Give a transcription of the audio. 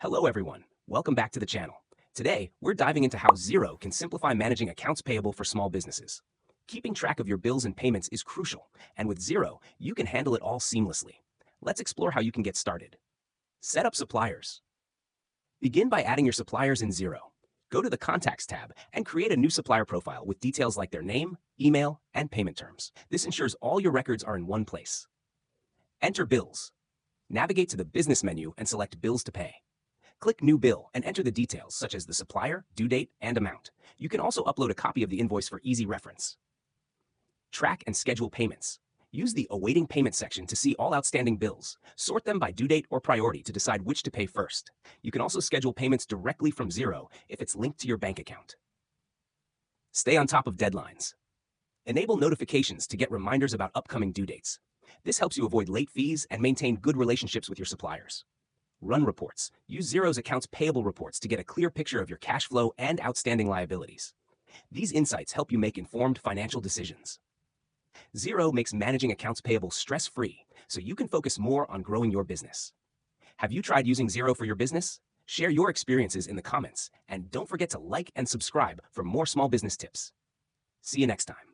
Hello everyone, welcome back to the channel. Today, we're diving into how Xero can simplify managing accounts payable for small businesses. Keeping track of your bills and payments is crucial, and with Xero, you can handle it all seamlessly. Let's explore how you can get started. Set up suppliers. Begin by adding your suppliers in Xero. Go to the Contacts tab and create a new supplier profile with details like their name, email, and payment terms. This ensures all your records are in one place. Enter bills. Navigate to the Business menu and select Bills to Pay. Click New Bill and enter the details such as the supplier, due date, and amount. You can also upload a copy of the invoice for easy reference. Track and schedule payments. Use the Awaiting Payment section to see all outstanding bills. Sort them by due date or priority to decide which to pay first. You can also schedule payments directly from Xero if it's linked to your bank account. Stay on top of deadlines. Enable notifications to get reminders about upcoming due dates. This helps you avoid late fees and maintain good relationships with your suppliers. Run reports. Use Xero's accounts payable reports to get a clear picture of your cash flow and outstanding liabilities. These insights help you make informed financial decisions. Xero makes managing accounts payable stress-free, so you can focus more on growing your business. Have you tried using Xero for your business? Share your experiences in the comments, and don't forget to like and subscribe for more small business tips. See you next time.